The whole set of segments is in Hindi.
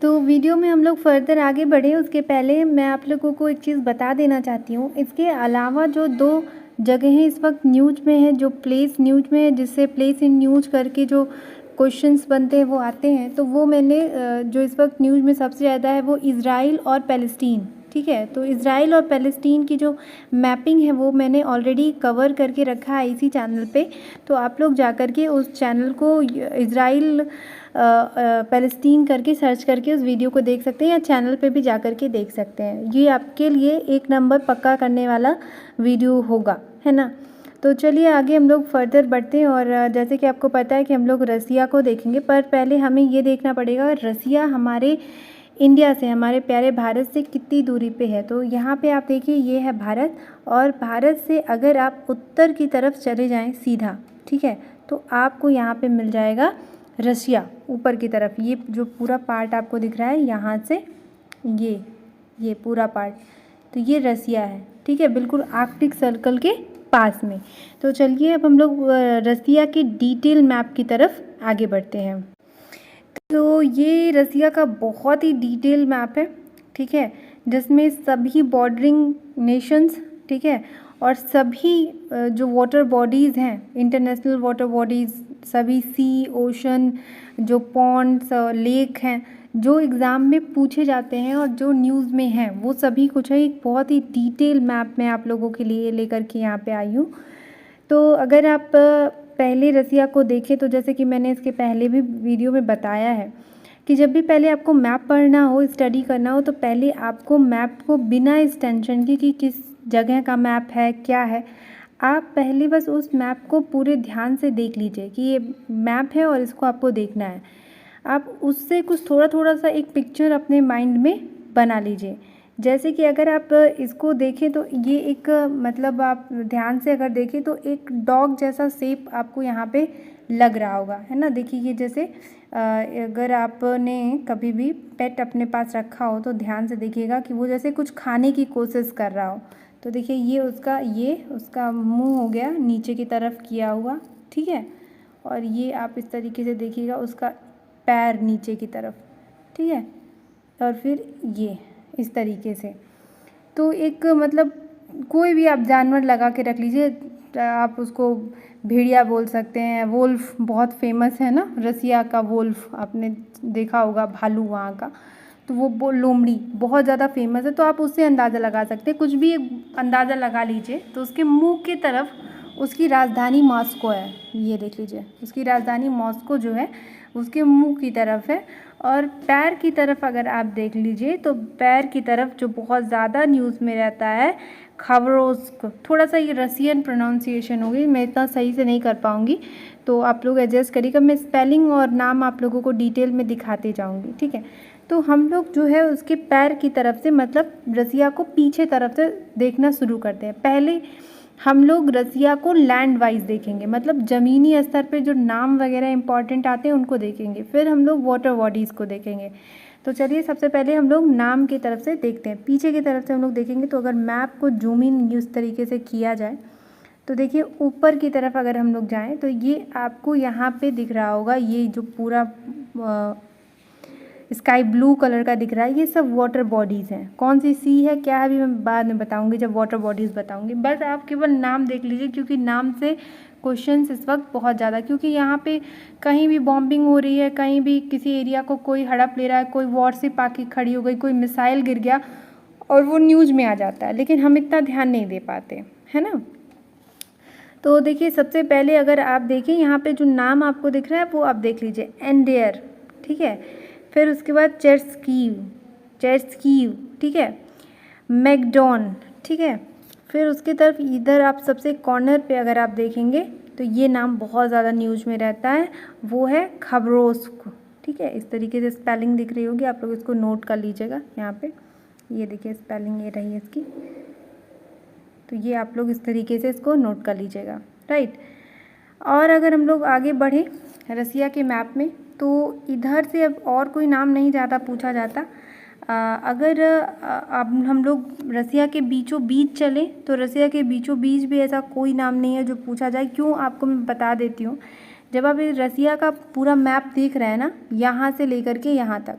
तो वीडियो में हम लोग फर्दर आगे बढ़े उसके पहले मैं आप लोगों को एक चीज़ बता देना चाहती हूँ। इसके अलावा जो 2 जगहें इस वक्त न्यूज़ में हैं, जो प्लेस न्यूज़ में है, जिससे प्लेस इन न्यूज़ करके जो क्वेश्चंस बनते हैं वो आते हैं, तो वो मैंने जो इस वक्त न्यूज़ में सबसे ज़्यादा है वो इज़राइल और पैलेस्टीन। ठीक है, तो इज़राइल और पैलेस्टीन की जो मैपिंग है वो मैंने ऑलरेडी कवर करके रखा है इसी चैनल पे। तो आप लोग जा कर के उस चैनल को इज़राइल पैलेस्टीन करके सर्च करके उस वीडियो को देख सकते हैं, या चैनल पे भी जा कर के देख सकते हैं। ये आपके लिए 1 नंबर पक्का करने वाला वीडियो होगा, है ना। तो चलिए आगे हम लोग फर्दर बढ़ते हैं। और जैसे कि आपको पता है कि हम लोग रसिया को देखेंगे, पर पहले हमें ये देखना पड़ेगा रसिया हमारे इंडिया से, हमारे प्यारे भारत से कितनी दूरी पे है। तो यहाँ पे आप देखिए ये है भारत, और भारत से अगर आप उत्तर की तरफ चले जाएं सीधा, ठीक है, तो आपको यहाँ पे मिल जाएगा रसिया ऊपर की तरफ। ये जो पूरा पार्ट आपको दिख रहा है यहाँ से ये पूरा पार्ट, तो ये रसिया है, ठीक है, बिल्कुल आर्कटिक सर्कल के पास में। तो चलिए अब हम लोग रसिया के डिटेल मैप की तरफ आगे बढ़ते हैं। तो ये रसिया का बहुत ही डिटेल मैप है, ठीक है, जिसमें सभी बॉर्डरिंग नेशंस, ठीक है, और सभी जो वाटर बॉडीज़ हैं, इंटरनेशनल वाटर बॉडीज़, सभी सी, ओशन, जो पॉन्ड्स, लेक हैं, जो एग्ज़ाम में पूछे जाते हैं और जो न्यूज़ में हैं, वो सभी कुछ है। एक बहुत ही डिटेल मैप मैं आप लोगों के लिए लेकर के यहाँ पे आई हूँ। तो अगर आप पहले रसिया को देखें, तो जैसे कि मैंने इसके पहले भी वीडियो में बताया है कि जब भी पहले आपको मैप पढ़ना हो, स्टडी करना हो, तो पहले आपको मैप को बिना इस टेंशन की कि किस जगह का मैप है, क्या है, आप पहले बस उस मैप को पूरे ध्यान से देख लीजिए कि ये मैप है और इसको आपको देखना है। आप उससे कुछ थोड़ा थोड़ा सा एक पिक्चर अपने माइंड में बना लीजिए। जैसे कि अगर आप इसको देखें तो ये एक मतलब आप ध्यान से अगर देखें तो एक डॉग जैसा शेप आपको यहाँ पे लग रहा होगा, है ना। देखिए ये जैसे अगर आपने कभी भी पेट अपने पास रखा हो तो ध्यान से देखिएगा कि वो जैसे कुछ खाने की कोशिश कर रहा हो। तो देखिए ये उसका मुंह हो गया नीचे की तरफ किया हुआ, ठीक है, और ये आप इस तरीके से देखिएगा उसका पैर नीचे की तरफ, ठीक है, और फिर ये इस तरीके से। तो एक मतलब कोई भी आप जानवर लगा के रख लीजिए, आप उसको भेड़िया बोल सकते हैं, वोल्फ बहुत फेमस है ना, रसिया का वोल्फ आपने देखा होगा, भालू वहाँ का, तो वो लोमड़ी बहुत ज़्यादा फेमस है। तो आप उससे अंदाज़ा लगा सकते हैं, कुछ भी अंदाज़ा लगा लीजिए। तो उसके मुंह की तरफ उसकी राजधानी मॉस्को है, ये देख लीजिए, उसकी राजधानी मॉस्को जो है उसके मुंह की तरफ है। और पैर की तरफ अगर आप देख लीजिए तो पैर की तरफ जो बहुत ज़्यादा न्यूज़ में रहता है खबरोस्क, थोड़ा सा ये रसियन प्रोनाउंसिएशन होगी, मैं इतना सही से नहीं कर पाऊँगी, तो आप लोग एडजस्ट करिएगा। मैं स्पेलिंग और नाम आप लोगों को डिटेल में दिखाते जाऊँगी, ठीक है। तो हम लोग जो है उसके पैर की तरफ से मतलब रसिया को पीछे तरफ से देखना शुरू करते हैं। पहले हम लोग रसिया को लैंड वाइज देखेंगे, मतलब ज़मीनी स्तर पे जो नाम वगैरह इंपॉर्टेंट आते हैं उनको देखेंगे, फिर हम लोग वाटर बॉडीज़ को देखेंगे। तो चलिए सबसे पहले हम लोग नाम की तरफ से देखते हैं, पीछे की तरफ से हम लोग देखेंगे। तो अगर मैप को जूम इन इस तरीके से किया जाए तो देखिए ऊपर की तरफ अगर हम लोग जाएँ तो ये आपको यहाँ पे दिख रहा होगा, ये जो पूरा स्काई ब्लू कलर का दिख रहा है, ये सब वाटर बॉडीज़ हैं। कौन सी सी है क्या है अभी मैं बाद में बताऊंगी जब वाटर बॉडीज़ बताऊंगी, बस आप केवल नाम देख लीजिए, क्योंकि नाम से क्वेश्चंस इस वक्त बहुत ज़्यादा, क्योंकि यहाँ पे कहीं भी बॉम्बिंग हो रही है, कहीं भी किसी एरिया को कोई हड़प ले रहा है, कोई वॉरशिप आके खड़ी हो गई, कोई मिसाइल गिर गया और वो न्यूज़ में आ जाता है, लेकिन हम इतना ध्यान नहीं दे पाते, है ना। तो देखिए सबसे पहले अगर आप देखें यहाँ पे जो नाम आपको दिख रहा है वो आप देख लीजिए, एंडेयर, ठीक है, फिर उसके बाद चेर्स्कीव, ठीक है, मैकडॉन, ठीक है, फिर उसकी तरफ इधर आप सबसे कॉर्नर पे अगर आप देखेंगे तो ये नाम बहुत ज़्यादा न्यूज़ में रहता है, वो है खबरोस्क, ठीक है। इस तरीके से स्पेलिंग दिख रही होगी, आप लोग इसको नोट कर लीजिएगा यहाँ पे, ये देखिए स्पेलिंग ये रही है इसकी, तो ये आप लोग इस तरीके से इसको नोट कर लीजिएगा, राइट। और अगर हम लोग आगे बढ़े रसिया के मैप में तो इधर से अब और कोई नाम नहीं ज़्यादा पूछा जाता। अगर अब हम लोग रसिया के बीचों बीच चलें तो रसिया के बीचों बीच भी ऐसा कोई नाम नहीं है जो पूछा जाए। क्यों, आपको मैं बता देती हूँ। जब आप ये रसिया का पूरा मैप देख रहे हैं ना, यहाँ से लेकर के यहाँ तक,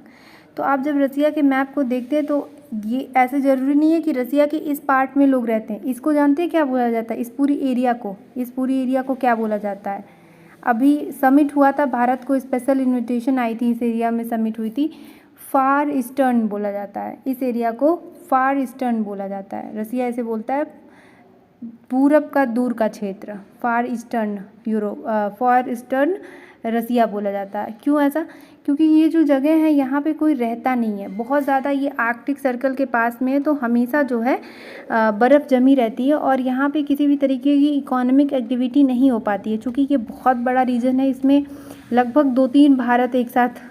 तो आप जब रसिया के मैप को देखते हैं तो ये ऐसे ज़रूरी नहीं है कि रसिया के इस पार्ट में लोग रहते हैं। इसको जानते हैं क्या बोला जाता है, इस पूरी एरिया को क्या बोला जाता है? अभी समिट हुआ था, भारत को स्पेशल इन्विटेशन आई थी, इस एरिया में समिट हुई थी। फार ईस्टर्न बोला जाता है इस एरिया को, फार ईस्टर्न बोला जाता है। रसिया ऐसे बोलता है पूरब का दूर का क्षेत्र, फार ईस्टर्न फार ईस्टर्न रसिया बोला जाता है। क्यों ऐसा? क्योंकि ये जो जगह है यहाँ पे कोई रहता नहीं है, बहुत ज़्यादा ये आर्कटिक सर्कल के पास में है, तो हमेशा जो है बर्फ़ जमी रहती है और यहाँ पे किसी भी तरीके की इकोनॉमिक एक्टिविटी नहीं हो पाती है। चूँकि ये बहुत बड़ा रीजन है, इसमें लगभग 2-3 भारत एक साथ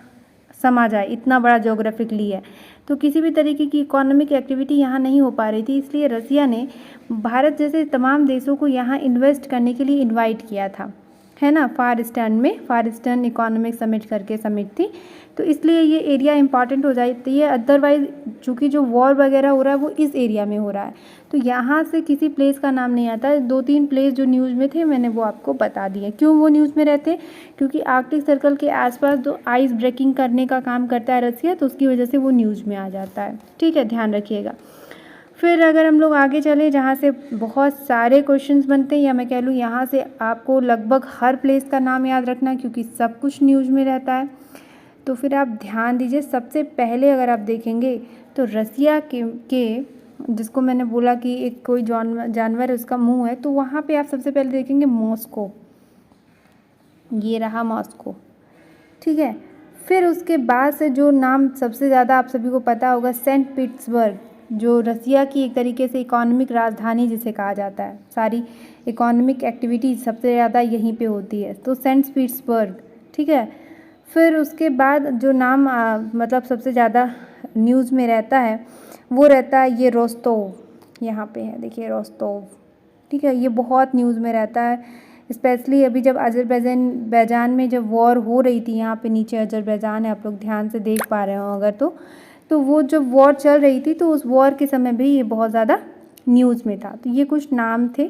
समा जाए, इतना बड़ा ज्योग्राफिकली है, तो किसी भी तरीके की इकोनॉमिक एक्टिविटी यहाँ नहीं हो पा रही थी। इसलिए रसिया ने भारत जैसे तमाम देशों को यहाँ इन्वेस्ट करने के लिए इनवाइट किया था, है ना। फार ईस्टर्न इकोनॉमिक समिट करके समिट थी, तो इसलिए ये एरिया इंपॉर्टेंट हो जाती है। अदरवाइज़ चूँकि जो वॉर वगैरह हो रहा है वो इस एरिया में हो रहा है, तो यहाँ से किसी प्लेस का नाम नहीं आता है। 2-3 प्लेस जो न्यूज़ में थे मैंने वो आपको बता दिए। क्यों वो न्यूज़ में रहते हैं? क्योंकि आर्कटिक सर्कल के आसपास जो आइस ब्रेकिंग करने का काम करता है रसिया, तो उसकी वजह से वो न्यूज़ में आ जाता है। ठीक है, ध्यान रखिएगा। फिर अगर हम लोग आगे चले, जहाँ से बहुत सारे क्वेश्चंस बनते हैं, या मैं कह लूँ यहाँ से आपको लगभग हर प्लेस का नाम याद रखना, क्योंकि सब कुछ न्यूज़ में रहता है। तो फिर आप ध्यान दीजिए, सबसे पहले अगर आप देखेंगे तो रसिया के जिसको मैंने बोला कि एक कोई जानवर है उसका मुंह है, तो वहाँ पे आप सबसे पहले देखेंगे मॉस्को, ये रहा मॉस्को। ठीक है, फिर उसके बाद से जो नाम सबसे ज़्यादा आप सभी को पता होगा, सेंट पीटर्सबर्ग, जो रसिया की एक तरीके से इकोनॉमिक राजधानी जिसे कहा जाता है। सारी इकोनॉमिक एक्टिविटी सबसे ज़्यादा यहीं पे होती है, तो सेंट पीटर्सबर्ग। ठीक है, फिर उसके बाद जो नाम मतलब सबसे ज़्यादा न्यूज़ में रहता है वो रहता है ये रोस्तोव, यहाँ पे है देखिए रोस्तोव। ठीक है, ये बहुत न्यूज़ में रहता है, स्पेशली अभी जब अज़रबैजान में जब वॉर हो रही थी, यहाँ पे नीचे अज़रबैजान है, आप लोग ध्यान से देख पा रहे हो अगर, तो वो जब वॉर चल रही थी तो उस वॉर के समय भी ये बहुत ज़्यादा न्यूज़ में था। तो ये कुछ नाम थे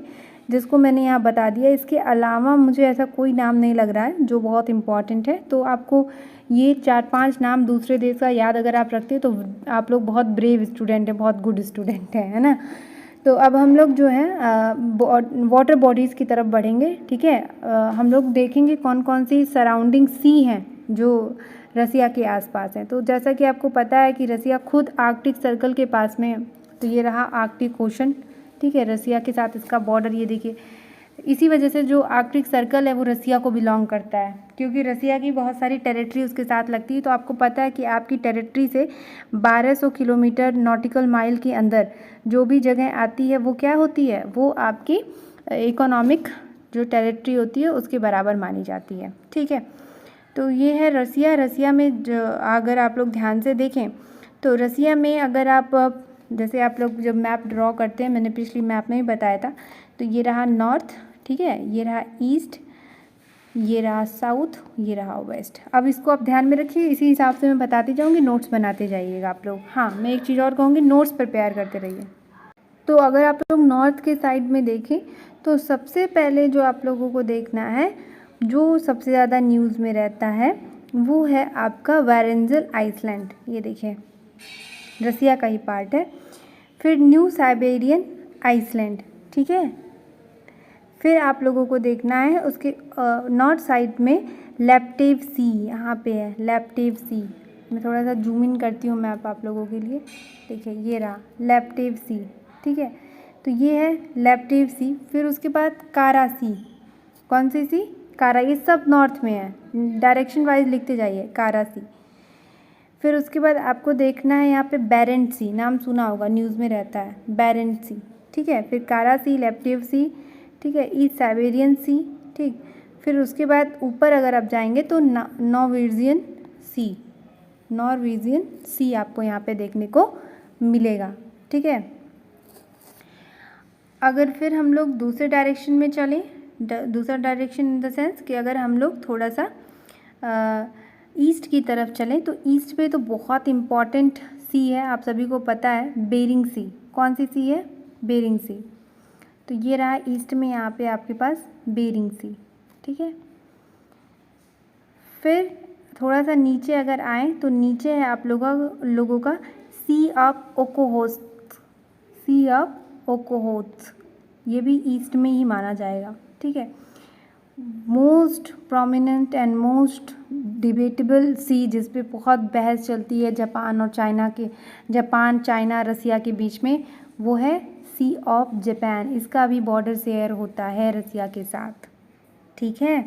जिसको मैंने यहाँ बता दिया। इसके अलावा मुझे ऐसा कोई नाम नहीं लग रहा है जो बहुत इम्पॉर्टेंट है, तो आपको ये 4-5 नाम दूसरे देश का याद अगर आप रखते हैं तो आप लोग बहुत ब्रेव स्टूडेंट हैं, बहुत गुड स्टूडेंट हैं, है ना। तो अब हम लोग जो है वाटर बॉडीज़ की तरफ बढ़ेंगे। ठीक है, हम लोग देखेंगे कौन कौन सी सराउंडिंग सी हैं जो रसिया के आसपास हैं। तो जैसा कि आपको पता है कि रसिया खुद आर्कटिक सर्कल के पास में है, तो ये रहा आर्कटिक ओशन। ठीक है, रसिया के साथ इसका बॉर्डर ये देखिए, इसी वजह से जो आर्कटिक सर्कल है वो रसिया को बिलोंग करता है, क्योंकि रसिया की बहुत सारी टेरिटरी उसके साथ लगती है। तो आपको पता है कि आपकी टेरिटरी से 1200 किलोमीटर नॉटिकल माइल के अंदर जो भी जगह आती है वो क्या होती है, वो आपकी इकोनॉमिक जो टेरिटरी होती है उसके बराबर मानी जाती है। ठीक है, तो ये है रसिया। रसिया में जो अगर आप लोग ध्यान से देखें तो रसिया में अगर आप जैसे आप लोग जब मैप ड्रॉ करते हैं, मैंने पिछली मैप में ही बताया था, तो ये रहा नॉर्थ, ठीक है, ये रहा ईस्ट, ये रहा साउथ, ये रहा वेस्ट। अब इसको आप ध्यान में रखिए, इसी हिसाब से मैं बताती जाऊँगी, नोट्स बनाते जाइएगा आप लोग। हाँ, मैं एक चीज़ और कहूँगी, नोट्स प्रिपेयर करते रहिए। तो अगर आप लोग नॉर्थ के साइड में देखें तो सबसे पहले जो आप लोगों को देखना है, जो सबसे ज़्यादा न्यूज़ में रहता है, वो है आपका वारेंजल आइसलैंड। ये देखिए रसिया का ही पार्ट है। फिर न्यू साइबेरियन आइसलैंड, ठीक है। फिर आप लोगों को देखना है उसके नॉर्थ साइड में लैप्टेव सी, यहाँ पे है लैप्टेव सी। मैं थोड़ा सा जूम इन करती हूँ मैप आप लोगों के लिए। देखिए ये रहा लैप्टेव सी, ठीक है, तो ये है लैप्टेव सी। फिर उसके बाद कारा सी, कौन सी सी? कारा, ये सब नॉर्थ में है, डायरेक्शन वाइज लिखते जाइए, कारा सी। फिर उसके बाद आपको देखना है यहाँ पे बैरेंट सी, नाम सुना होगा, न्यूज़ में रहता है बैरेंट सी, ठीक है। फिर कारा सी, लैप्टेव सी, ठीक है, ईस्ट साइबेरियन सी, ठीक। फिर उसके बाद ऊपर अगर आप जाएंगे तो नॉर्वेजियन सी, नॉर्वेजियन सी आपको यहाँ पे देखने को मिलेगा, ठीक है। अगर फिर हम लोग दूसरे डायरेक्शन में चलें, दूसरा डायरेक्शन इन द सेंस कि अगर हम लोग थोड़ा सा ईस्ट की तरफ चलें तो ईस्ट पे तो बहुत इम्पॉर्टेंट सी है, आप सभी को पता है, बेरिंग सी। कौन सी सी है? बेरिंग सी। तो ये रहा ईस्ट में यहाँ पे आपके पास बेरिंग सी, ठीक है। फिर थोड़ा सा नीचे अगर आए तो नीचे है आप लोगों का सी ऑफ ओकोहोत्स्क, सी ऑफ ओकोहोत्स्क, ये भी ईस्ट में ही माना जाएगा, ठीक है। Most prominent and most debatable sea, जिस पे बहुत बहस चलती है जापान चाइना रसिया के बीच में, वो है सी ऑफ जापान। इसका भी बॉर्डर शेयर होता है रसिया के साथ, ठीक है।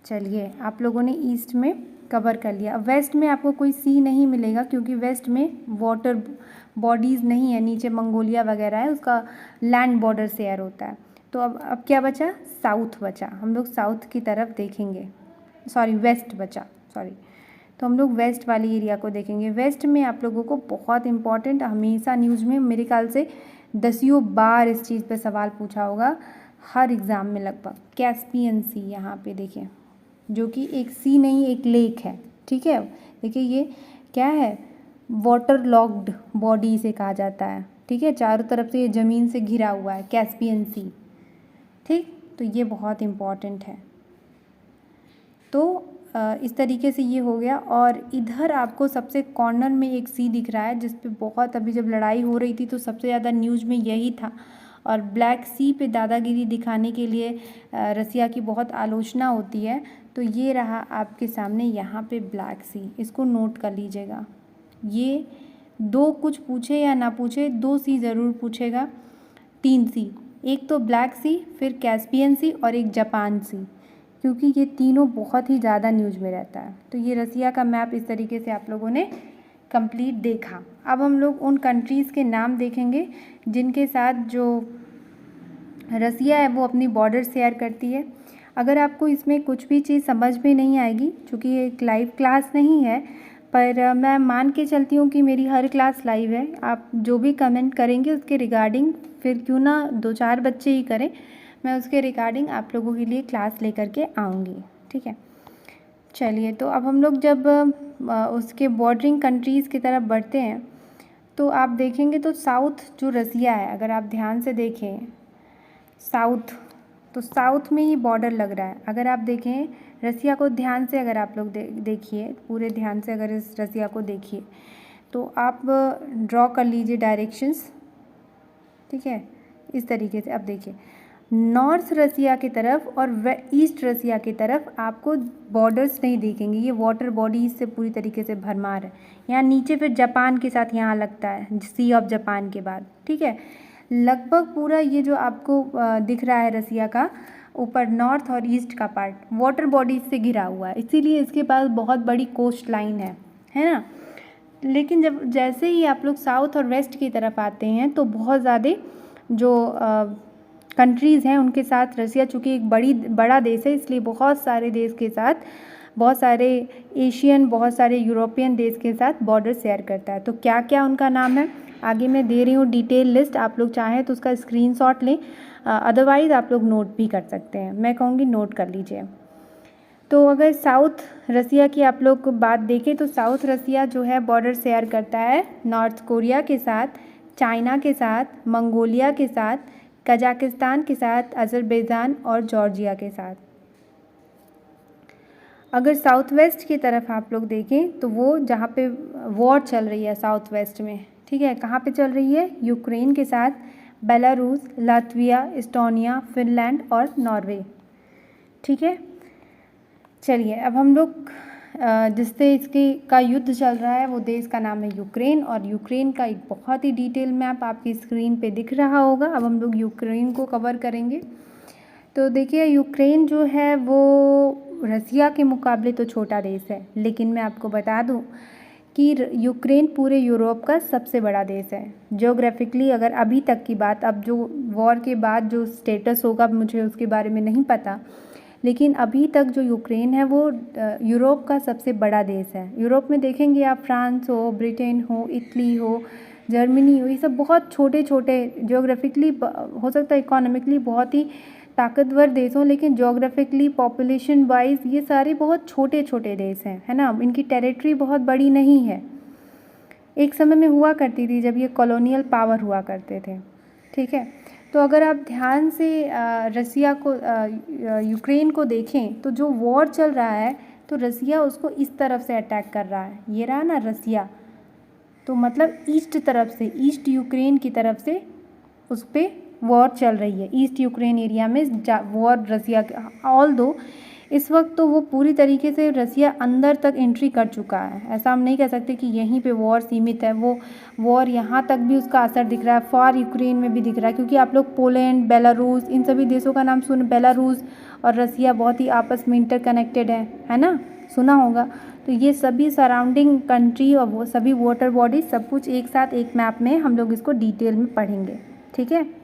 चलिए, आप लोगों ने ईस्ट में कवर कर लिया। वेस्ट में आपको कोई सी नहीं मिलेगा क्योंकि वेस्ट में वाटर बॉडीज़ नहीं है, नीचे मंगोलिया वगैरह है, उसका लैंड बॉर्डर शेयर होता है। तो अब क्या बचा? साउथ बचा। हम लोग साउथ की तरफ देखेंगे, सॉरी वेस्ट बचा, सॉरी। तो हम लोग वेस्ट वाली एरिया को देखेंगे। वेस्ट में आप लोगों को बहुत इंपॉर्टेंट, हमेशा न्यूज़ में मेरे ख्याल से 10 बार इस चीज़ पे सवाल पूछा होगा हर एग्ज़ाम में लगभग, कैस्पियन सी यहाँ पे देखिए, जो कि एक सी नहीं एक लेक है, ठीक है। देखिए ये क्या है, वाटर लॉक्ड बॉडी इसे कहा जाता है, ठीक है। चारों तरफ से ये ज़मीन से घिरा हुआ है, कैस्पियन सी, ठीक। तो ये बहुत इम्पॉर्टेंट है। तो इस तरीके से ये हो गया। और इधर आपको सबसे कॉर्नर में एक सी दिख रहा है, जिस पे बहुत, अभी जब लड़ाई हो रही थी तो सबसे ज़्यादा न्यूज़ में यही था। और ब्लैक सी पे दादागिरी दिखाने के लिए रसिया की बहुत आलोचना होती है। तो ये रहा आपके सामने यहाँ पे ब्लैक सी, इसको नोट कर लीजिएगा। ये दो, कुछ पूछे या ना पूछे, 2 सी ज़रूर पूछेगा, 3 सी, एक तो ब्लैक सी, फिर कैस्पियन सी और एक जापान सी, क्योंकि ये तीनों बहुत ही ज़्यादा न्यूज़ में रहता है। तो ये रसिया का मैप इस तरीके से आप लोगों ने कंप्लीट देखा। अब हम लोग उन कंट्रीज़ के नाम देखेंगे जिनके साथ जो रसिया है वो अपनी बॉर्डर शेयर करती है। अगर आपको इसमें कुछ भी चीज़ समझ में नहीं आएगी, चूँकि ये एक लाइव क्लास नहीं है, पर मैं मान के चलती हूँ कि मेरी हर क्लास लाइव है। आप जो भी कमेंट करेंगे उसके रिगार्डिंग, फिर क्यों ना 2-4 बच्चे ही करें, मैं उसके रिगार्डिंग आप लोगों के लिए क्लास लेकर के आऊँगी, ठीक है। चलिए, तो अब हम लोग जब उसके बॉर्डरिंग कंट्रीज़ की तरफ बढ़ते हैं तो आप देखेंगे तो साउथ जो रसिया है, अगर आप ध्यान से देखें साउथ, तो साउथ में ही बॉर्डर लग रहा है। अगर आप देखें रसिया को ध्यान से, अगर आप लोग देखिए पूरे ध्यान से, अगर इस रसिया को देखिए तो आप ड्रॉ कर लीजिए डायरेक्शंस, ठीक है। इस तरीके से अब देखिए, नॉर्थ रसिया की तरफ और ईस्ट रसिया की तरफ आपको बॉर्डर्स नहीं दिखेंगे, ये वाटर बॉडीज से पूरी तरीके से भरमार है। यहाँ नीचे फिर जापान के साथ यहाँ लगता है, सी ऑफ जापान के बाद, ठीक है। लगभग पूरा ये जो आपको दिख रहा है रसिया का ऊपर नॉर्थ और ईस्ट का पार्ट वाटर बॉडीज से घिरा हुआ है, इसीलिए इसके पास बहुत बड़ी कोस्ट लाइन है ना। लेकिन जब जैसे ही आप लोग साउथ और वेस्ट की तरफ आते हैं तो बहुत ज़्यादा जो कंट्रीज़ हैं उनके साथ रसिया, चूँकि एक बड़ा देश है, इसलिए बहुत सारे देश के साथ, बहुत सारे एशियन, बहुत सारे यूरोपियन देश के साथ बॉर्डर शेयर करता है। तो क्या क्या उनका नाम है आगे मैं दे रही हूँ डिटेल लिस्ट, आप लोग चाहें तो उसका स्क्रीनशॉट लें, अदरवाइज़ आप लोग नोट भी कर सकते हैं, मैं कहूँगी नोट कर लीजिए। तो अगर साउथ रसिया की आप लोग बात देखें तो साउथ रसिया जो है बॉर्डर शेयर करता है नॉर्थ कोरिया के साथ, चाइना के साथ, मंगोलिया के साथ, कजाकिस्तान के साथ, अज़रबैजान और जॉर्जिया के साथ। अगर साउथ वेस्ट की तरफ आप लोग देखें तो वो जहाँ पे वॉर चल रही है साउथ वेस्ट में, ठीक है, कहाँ पे चल रही है? यूक्रेन के साथ, बेलारूस, लातविया, एस्टोनिया, फिनलैंड और नॉर्वे, ठीक है। चलिए, अब हम लोग जिससे इसके का युद्ध चल रहा है वो देश का नाम है यूक्रेन, और यूक्रेन का एक बहुत ही डिटेल मैप आपकी स्क्रीन पे दिख रहा होगा। अब हम लोग यूक्रेन को कवर करेंगे। तो देखिए, यूक्रेन जो है वो रसिया के मुकाबले तो छोटा देश है, लेकिन मैं आपको बता दूं कि यूक्रेन पूरे यूरोप का सबसे बड़ा देश है ज्योग्राफिकली। अगर अभी तक की बात, अब जो वॉर के बाद जो स्टेटस होगा मुझे उसके बारे में नहीं पता, लेकिन अभी तक जो यूक्रेन है वो यूरोप का सबसे बड़ा देश है। यूरोप में देखेंगे आप, फ्रांस हो, ब्रिटेन हो, इटली हो, जर्मनी हो, ये सब बहुत छोटे छोटे ज्योग्राफिकली, हो सकता है इकोनॉमिकली बहुत ही ताकतवर देश हों, लेकिन ज्योग्राफिकली पॉपुलेशन वाइज ये सारे बहुत छोटे छोटे देश हैं, है ना। इनकी टेरिटरी बहुत बड़ी नहीं है। एक समय में हुआ करती थी जब ये कॉलोनियल पावर हुआ करते थे, ठीक है। तो अगर आप ध्यान से रसिया को यूक्रेन को देखें तो जो वॉर चल रहा है तो तो रसिया उसको इस तरफ से अटैक कर रहा है, ये रहा ना रसिया, तो मतलब ईस्ट तरफ से, ईस्ट यूक्रेन की तरफ से उस पर वॉर चल रही है, ईस्ट यूक्रेन एरिया में वॉर रसिया, ऑल दो इस वक्त तो वो पूरी तरीके से रसिया अंदर तक एंट्री कर चुका है। ऐसा हम नहीं कह सकते कि यहीं पे वॉर सीमित है, वो वॉर यहाँ तक भी उसका असर दिख रहा है, फार यूक्रेन में भी दिख रहा है, क्योंकि आप लोग पोलैंड, बेलारूस, इन सभी देशों का नाम बेलारूस और रसिया बहुत ही आपस में इंटरकनेक्टेड है ना, सुना होगा। तो ये सभी सराउंडिंग कंट्री और वो सभी वाटर बॉडीज सब कुछ एक साथ एक मैप में हम लोग इसको डिटेल में पढ़ेंगे, ठीक है।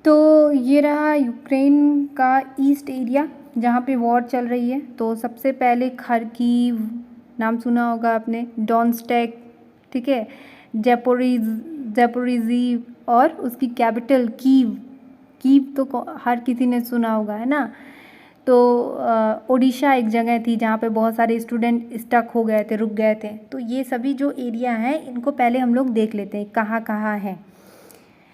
तो ये रहा यूक्रेन का ईस्ट एरिया जहाँ पे वॉर चल रही है। तो सबसे पहले खरकीव नाम सुना होगा आपने, डॉनस्टेक, ठीक है, जैपोरिजी और उसकी कैपिटल कीव, कीव तो हर किसी ने सुना होगा, है ना। तो ओडिशा एक जगह थी जहाँ पे बहुत सारे स्टूडेंट स्टक हो गए थे, रुक गए थे। तो ये सभी जो एरिया हैं इनको पहले हम लोग देख लेते हैं कहाँ कहाँ हैं।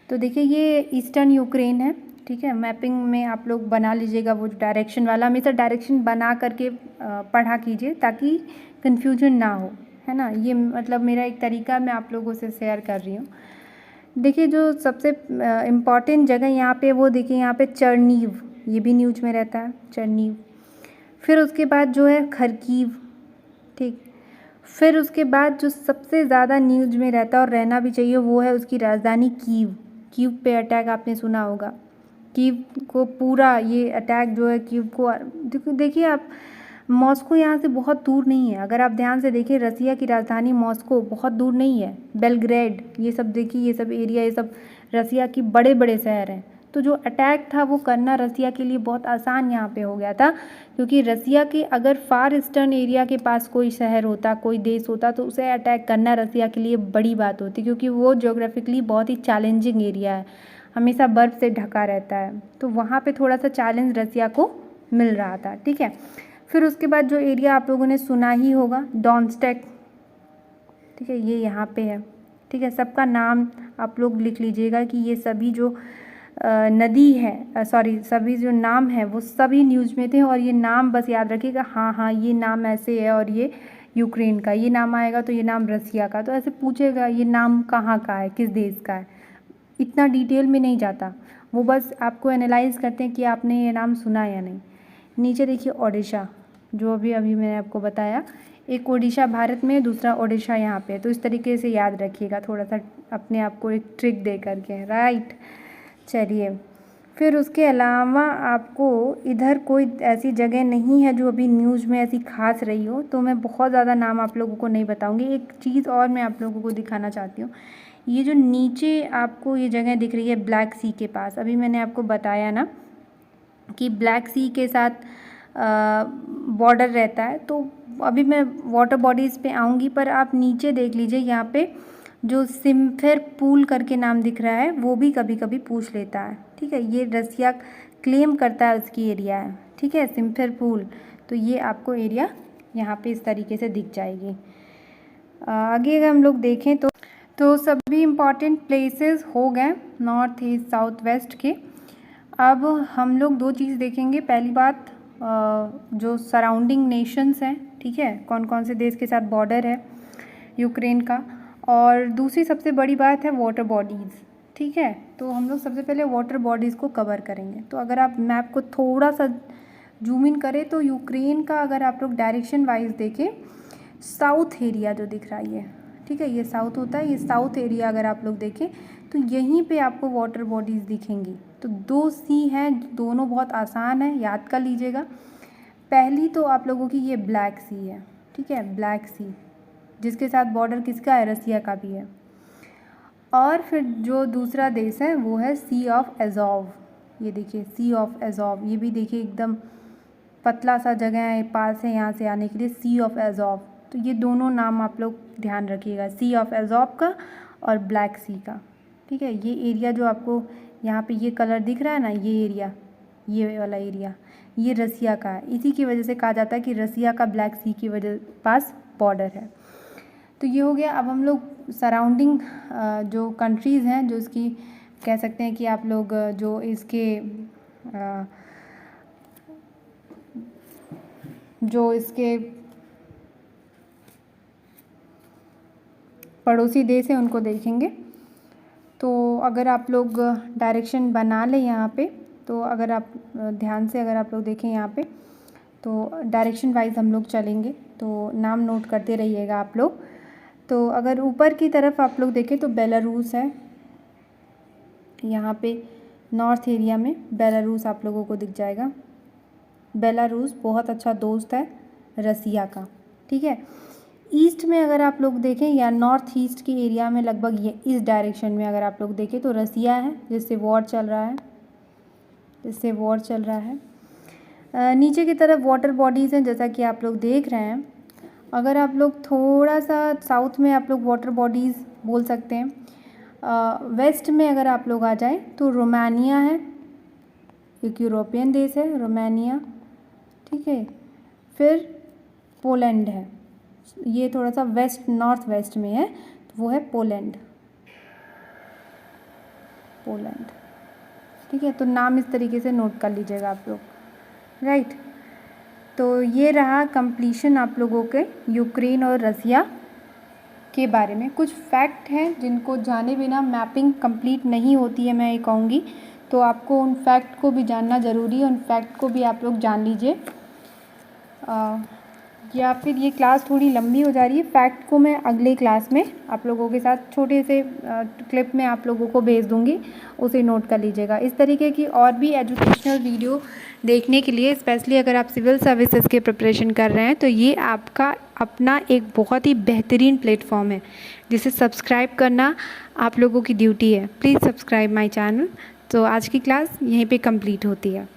तो देखिए ये ईस्टर्न यूक्रेन है, ठीक है। मैपिंग में आप लोग बना लीजिएगा वो डायरेक्शन वाला, हमेशा डायरेक्शन बना करके पढ़ा कीजिए ताकि कन्फ्यूजन ना हो, है ना। ये मतलब मेरा एक तरीका मैं आप लोगों से शेयर कर रही हूँ। देखिए जो सबसे इम्पॉर्टेंट जगह यहाँ पे वो देखिए यहाँ पे चर्नीव, ये भी न्यूज में रहता है चर्नीव। फिर उसके बाद जो है खरकीव, ठीक। फिर उसके बाद जो सबसे ज़्यादा न्यूज में रहता है और रहना भी चाहिए वो है उसकी राजधानी कीव। कीव पे अटैक आपने सुना होगा, कीव को पूरा ये अटैक जो है कीव को, देखिए आप मॉस्को यहाँ से बहुत दूर नहीं है, अगर आप ध्यान से देखिए रसिया की राजधानी मॉस्को बहुत दूर नहीं है, बेलग्रेड ये सब देखिए, ये सब एरिया, ये सब रसिया की बड़े बड़े शहर हैं। तो जो अटैक था वो करना रसिया के लिए बहुत आसान यहाँ पे हो गया था, क्योंकि रसिया के अगर फार ईस्टर्न एरिया के पास कोई शहर होता, कोई देश होता, तो उसे अटैक करना रसिया के लिए बड़ी बात होती, क्योंकि वो ज्योग्राफिकली बहुत ही चैलेंजिंग एरिया है, हमेशा बर्फ़ से ढका रहता है। तो वहाँ पे थोड़ा सा चैलेंज रसिया को मिल रहा था, ठीक है। फिर उसके बाद जो एरिया आप लोगों ने सुना ही होगा डॉनस्टेक, ठीक है, ये यहाँ पे है, ठीक है। सबका नाम आप लोग लिख लीजिएगा कि ये सभी जो नदी है, सॉरी सभी जो नाम है वो सभी न्यूज़ में थे, और ये नाम बस याद रखिएगा, हाँ हाँ ये नाम ऐसे है, और ये यूक्रेन का ये नाम आएगा तो ये नाम रसिया का, तो ऐसे पूछेगा ये नाम कहाँ का है, किस देश का है, इतना डिटेल में नहीं जाता, वो बस आपको एनालाइज करते हैं कि आपने ये नाम सुना या नहीं। नीचे देखिए ओडिशा, जो अभी मैंने आपको बताया, एक ओडिशा भारत में, दूसरा ओडिशा यहाँ पे, तो इस तरीके से याद रखिएगा, थोड़ा सा अपने आप को एक ट्रिक दे करके, राइट। चलिए फिर उसके अलावा आपको इधर कोई ऐसी जगह नहीं है जो अभी न्यूज़ में ऐसी खास रही हो, तो मैं बहुत ज़्यादा नाम आप लोगों को नहीं बताऊंगी। एक चीज़ और मैं आप लोगों को दिखाना चाहती हूँ, ये जो नीचे आपको ये जगह दिख रही है ब्लैक सी के पास, अभी मैंने आपको बताया ना कि ब्लैक सी के साथ बॉर्डर रहता है, तो अभी मैं वाटर बॉडीज़ पे आऊँगी, पर आप नीचे देख लीजिए यहाँ पे जो सिम्फेर पूल करके नाम दिख रहा है वो भी कभी कभी पूछ लेता है, ठीक है। ये रसिया क्लेम करता है उसकी एरिया है, ठीक है, सिम्फेर पूल। तो ये आपको एरिया यहाँ पे इस तरीके से दिख जाएगी। आगे अगर हम लोग देखें तो सभी इम्पॉर्टेंट प्लेसेस हो गए नॉर्थ ईस्ट साउथ वेस्ट के। अब हम लोग दो चीज़ देखेंगे। पहली बात जो सराउंडिंग नेशंस हैं, ठीक है, कौन कौन से देश के साथ बॉर्डर है यूक्रेन का, और दूसरी सबसे बड़ी बात है वाटर बॉडीज़, ठीक है। तो हम लोग सबसे पहले वाटर बॉडीज़ को कवर करेंगे। तो अगर आप मैप को थोड़ा सा जूम इन करें तो यूक्रेन का अगर आप लोग डायरेक्शन वाइज देखें, साउथ एरिया जो दिख रहा है ये, ठीक है, ये साउथ होता है, ये साउथ एरिया अगर आप लोग देखें तो यहीं पे आपको वाटर बॉडीज़ दिखेंगी। तो दो सी हैं, दोनों बहुत आसान है, याद कर लीजिएगा। पहली तो आप लोगों की ये ब्लैक सी है, ठीक है, ब्लैक सी, जिसके साथ बॉर्डर किसका है, रसिया का भी है। और फिर जो दूसरा देश है वो है सी ऑफ एज़ोव, ये देखिए सी ऑफ एज़ोव, ये भी देखिए एकदम पतला सा जगह है, पास है यहाँ से आने के लिए, सी ऑफ एज़ोव। तो ये दोनों नाम आप लोग ध्यान रखिएगा, सी ऑफ एज़ोव का और ब्लैक सी का, ठीक है। ये एरिया जो आपको यहाँ पे ये कलर दिख रहा है ना, ये एरिया, ये वाला एरिया, ये रसिया का है, इसी की वजह से कहा जाता है कि रसिया का ब्लैक सी की वजह पास बॉर्डर है। तो ये हो गया। अब हम लोग सराउंडिंग जो कंट्रीज़ हैं, जो इसकी कह सकते हैं कि आप लोग जो इसके जो इसके पड़ोसी देश हैं उनको देखेंगे। तो अगर आप लोग डायरेक्शन बना लें यहाँ पे, तो अगर आप ध्यान से अगर आप लोग देखें यहाँ पे, तो डायरेक्शन वाइज हम लोग चलेंगे, तो नाम नोट करते रहिएगा आप लोग। तो अगर ऊपर की तरफ आप लोग देखें तो बेलारूस है, यहाँ पे नॉर्थ एरिया में बेलारूस आप लोगों को दिख जाएगा। बेलारूस बहुत अच्छा दोस्त है रसिया का, ठीक है। ईस्ट में अगर आप लोग देखें या नॉर्थ ईस्ट के एरिया में लगभग ये इस डायरेक्शन में अगर आप लोग देखें तो रसिया है, जिससे वॉर चल रहा है, नीचे की तरफ वाटर बॉडीज़ हैं जैसा कि आप लोग देख रहे हैं। अगर आप लोग थोड़ा सा साउथ में आप लोग वाटर बॉडीज़ बोल सकते हैं। वेस्ट में अगर आप लोग आ जाएं तो रोमानिया है, एक यूरोपियन देश है रोमानिया, ठीक है। फिर पोलैंड है, ये थोड़ा सा वेस्ट नॉर्थ वेस्ट में है, तो वो है पोलैंड, ठीक है। तो नाम इस तरीके से नोट कर लीजिएगा आप लोग, राइट। तो ये रहा कंप्लीशन आप लोगों के यूक्रेन और रसिया के बारे में। कुछ फैक्ट हैं जिनको जाने बिना मैपिंग कंप्लीट नहीं होती है, मैं ये कहूँगी। तो आपको उन फैक्ट को भी जानना ज़रूरी है, उन फैक्ट को भी आप लोग जान लीजिए। या फिर ये क्लास थोड़ी लंबी हो जा रही है, फैक्ट को मैं अगले क्लास में आप लोगों के साथ छोटे से क्लिप में आप लोगों को भेज दूँगी, उसे नोट कर लीजिएगा। इस तरीके की और भी एजुकेशनल वीडियो देखने के लिए, स्पेशली अगर आप सिविल सर्विसेज के प्रिपरेशन कर रहे हैं, तो ये आपका अपना एक बहुत ही बेहतरीन प्लेटफॉर्म है, जिसे सब्सक्राइब करना आप लोगों की ड्यूटी है। Please subscribe my channel. तो आज की क्लास यहीं पे कंप्लीट होती है।